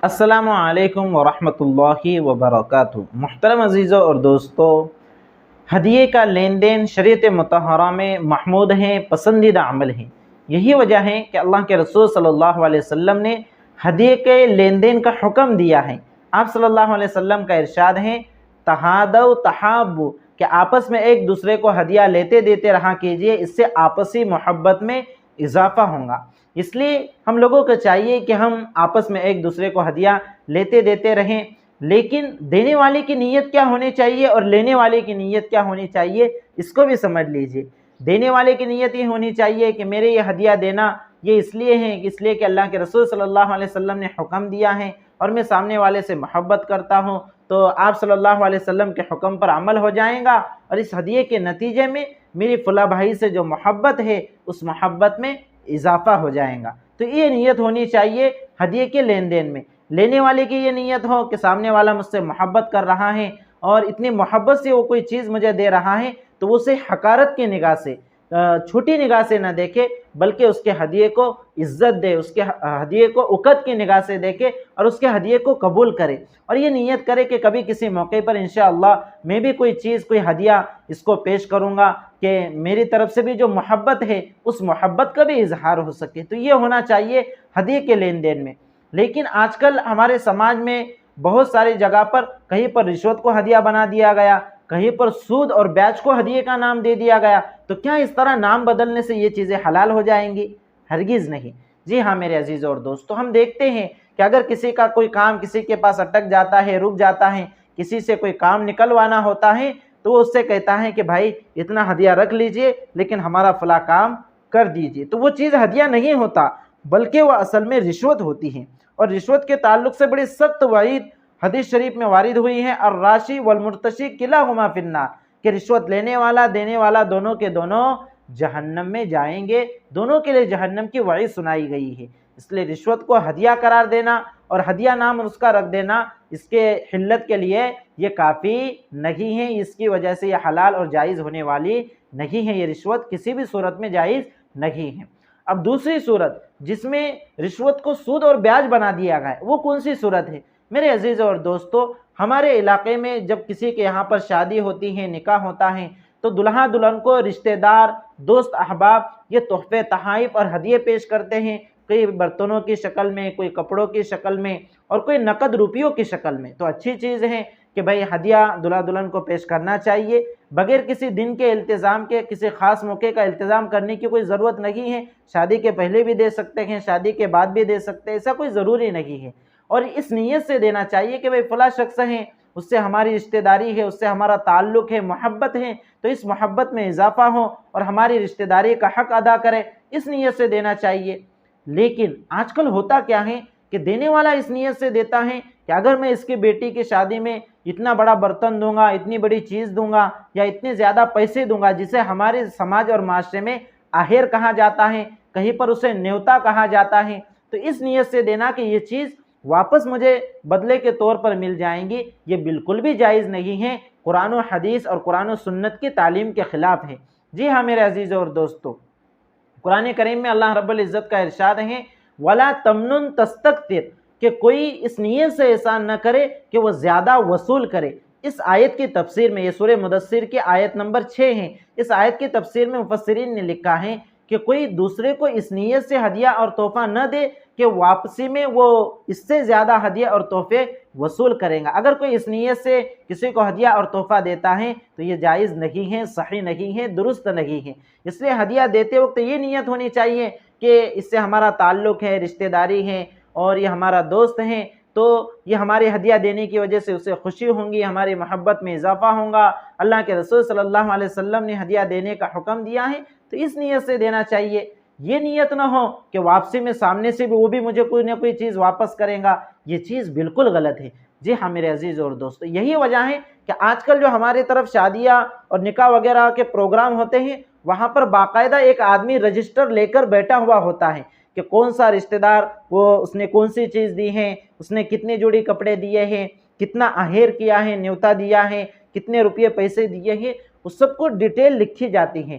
السلام علیکم ورحمۃ اللہ وبرکاتہ۔ محترم عزیزوں اور دوستو، ہدیے کا لین دین شریعت مطہرہ میں محمود ہیں، پسندیدہ عمل ہیں۔ یہی وجہ ہے کہ اللہ کے رسول صلی اللہ علیہ وسلم نے ہدیے کے لین دین کا حکم دیا ہے۔ آپ صلی اللہ علیہ وسلم کا ارشاد ہے، تہادوا تحابوا، کہ آپس میں ایک دوسرے کو ہدیہ لیتے دیتے رہا کیجئے، اس سے آپسی محبت میں اضافہ ہوگا۔ اس لیے ہم لوگوں کو چاہیے کہ ہم آپس میں ایک دوسرے کو ہدیہ لیتے دیتے رہیں، لیکن دینے والے کی نیت کیا ہونی چاہیے اور لینے والے کی نیت کیا ہونی چاہیے، اس کو بھی سمجھ لیجئے۔ دینے والے کی نیت یہ ہونی چاہیے کہ میرے یہ ہدیہ دینا یہ اس لیے کہ اللہ کے رسول صلی اللہ علیہ وسلم نے حکم دیا ہے اور میں سامنے والے سے محبت کرتا ہوں، تو آپ صلی اللہ علیہ وسلم کے حکم پر عمل ہو جائے گا، اور اس ہدیے کے نتیجے میں میری فلاں بھائی سے جو محبت ہے اس محبت میں اضافہ ہو جائے گا۔ تو یہ نیت ہونی چاہیے ہدیے کے لین دین میں۔ لینے والے کی یہ نیت ہو کہ سامنے والا مجھ سے محبت کر رہا ہے اور اتنی محبت سے وہ کوئی چیز مجھے دے رہا ہے، تو وہ اسے حقارت کی نگاہ سے، چھوٹی نگاہ سے نہ دیکھے، بلکہ اس کے ہدیے کو عزت دے، اس کے ہدیے کو عقد کی نگاہ سے دیکھے اور اس کے ہدیے کو قبول کرے، اور یہ نیت کرے کہ کبھی کسی موقع پر انشاءاللہ میں بھی کوئی چیز، کوئی ہدیہ اس کو پیش کروں گا کہ میری طرف سے بھی جو محبت ہے اس محبت کا بھی اظہار ہو سکے۔ تو یہ ہونا چاہیے ہدیے کے لین دین میں۔ لیکن آج کل ہمارے سماج میں بہت ساری جگہ پر کہیں پر رشوت کو ہدیہ بنا دیا گیا، کہیں پر سود اور بیج کو ہدیے کا نام دے دیا گیا۔ تو کیا اس طرح نام بدلنے سے یہ چیزیں حلال ہو جائیں گی؟ ہرگز نہیں۔ جی ہاں میرے عزیزوں اور دوستو، ہم دیکھتے ہیں کہ اگر کسی کا کوئی کام کسی کے پاس اٹک جاتا ہے، رک جاتا ہے، کسی سے کوئی کام نکلوانا ہوتا ہے، تو وہ اس سے کہتا ہے کہ بھائی اتنا ہدیہ رکھ لیجئے لیکن ہمارا فلاں کام کر دیجئے۔ تو وہ چیز ہدیہ نہیں ہوتا، بلکہ وہ اصل میں رشوت ہوتی ہے، اور رشوت کے تعلق سے بڑی سخت وعید حدیث شریف میں وارد ہوئی ہے، الراشی والمرتشی کلاہما فی النار، کہ رشوت لینے والا دینے والا دونوں کے دونوں جہنم میں جائیں گے، دونوں کے لیے جہنم کی وعید سنائی گئی ہے۔ اس لیے رشوت کو ہدیہ قرار دینا اور ہدیہ نام اس کا رکھ دینا اس کے حلت کے لیے یہ کافی نہیں ہے، اس کی وجہ سے یہ حلال اور جائز ہونے والی نہیں ہے، یہ رشوت کسی بھی صورت میں جائز نہیں ہے۔ اب دوسری صورت جس میں رشوت کو سود اور بیاج بنا دیا گیا ہے، وہ کون سی صورت ہے؟ میرے عزیزوں اور دوستو، ہمارے علاقے میں جب کسی کے یہاں پر شادی ہوتی ہے، نکاح ہوتا ہے، تو دلہا دلہن کو رشتہ دار، دوست احباب یہ تحفے تحائف اور ہدیے پیش کرتے ہیں، کوئی برتنوں کی شکل میں، کوئی کپڑوں کی شکل میں، اور کوئی نقد روپیوں کی شکل میں۔ تو اچھی چیز ہے کہ بھئی ہدیہ دلہا دلہن کو پیش کرنا چاہیے، بغیر کسی دن کے التزام کے، کسی خاص موقع کا التزام کرنے کی کوئی ضرورت نہیں ہے۔ شادی کے پہلے بھی دے سکتے ہیں، شادی کے بعد بھی دے سکتے ہیں، ایسا کوئی ضروری نہیں ہے۔ اور اس نیت سے دینا چاہیے کہ بھئی فلاں شخص ہیں، اس سے ہماری رشتہ داری ہے، اس سے ہمارا تعلق ہے، محبت ہے، تو اس محبت میں اضافہ ہو اور ہماری رشتہ داری کا حق ادا کرے، اس نیت سے دینا چاہیے۔ لیکن آج کل ہوتا کیا ہے کہ دینے والا اس نیت سے دیتا ہے کہ اگر میں اس کی بیٹی کی شادی میں اتنا بڑا برتن دوں گا، اتنی بڑی چیز دوں گا، یا اتنے زیادہ پیسے دوں گا جسے ہمارے سماج اور معاشرے میں آہر کہا جاتا ہے، کہیں پر اسے نیوتا کہا جاتا ہے، تو اس نیت سے دینا کہ یہ چیز واپس مجھے بدلے کے طور پر مل جائیں گی، یہ بالکل بھی جائز نہیں ہے، قرآن و حدیث اور قرآن و سنت کی تعلیم کے خلاف ہے۔ جی ہاں میرے عزیزوں اور دوستو، قرآن کریم میں اللہ رب العزت کا ارشاد ہے، وَلَا تَمْنُن تَسْتَكْثِرْ، کہ کوئی اس نیت سے احسان نہ کرے کہ وہ زیادہ وصول کرے۔ اس آیت کی تفسیر میں، یہ سورہ مدثر کی آیت نمبر 6 ہے، اس آیت کی تفسیر میں مفسرین نے لکھا ہے کہ کوئی دوسرے کو اس نیت سے ہدیہ اور تحفہ نہ دے کہ واپسی میں وہ اس سے زیادہ ہدیہ اور تحفے وصول کریں گا۔ اگر کوئی اس نیت سے کسی کو ہدیہ اور تحفہ دیتا ہے تو یہ جائز نہیں ہے، صحیح نہیں ہے، درست نہیں ہے۔ اس لیے ہدیہ دیتے وقت یہ نیت ہونی چاہیے کہ اس سے ہمارا تعلق ہے، رشتہ داری ہے اور یہ ہمارا دوست ہے، تو یہ ہمارے ہدیہ دینے کی وجہ سے اسے خوشی ہوں گی، ہماری محبت میں اضافہ ہوگا۔ اللہ کے رسول صلی اللہ علیہ وسلم نے ہدیہ دینے کا حکم دیا ہے، تو اس نیت سے دینا چاہیے۔ یہ نیت نہ ہو کہ واپسی میں سامنے سے بھی وہ بھی مجھے کوئی نہ کوئی چیز واپس کرے گا، یہ چیز بالکل غلط ہے۔ جی ہاں میرے عزیز اور دوستو، یہی وجہ ہے کہ آج کل جو ہماری طرف شادیاں اور نکاح وغیرہ کے پروگرام ہوتے ہیں، وہاں پر باقاعدہ ایک آدمی رجسٹر لے کر بیٹھا ہوا ہوتا ہے کہ کون سا رشتہ دار اس نے کون سی چیز دی ہے، اس نے کتنے جوڑی کپڑے دیے ہیں، کتنا اہیر کیا ہے، نیوتا دیا ہے، کتنے روپے پیسے دیے ہیں، اس سب کو ڈیٹیل لکھی جاتی ہے۔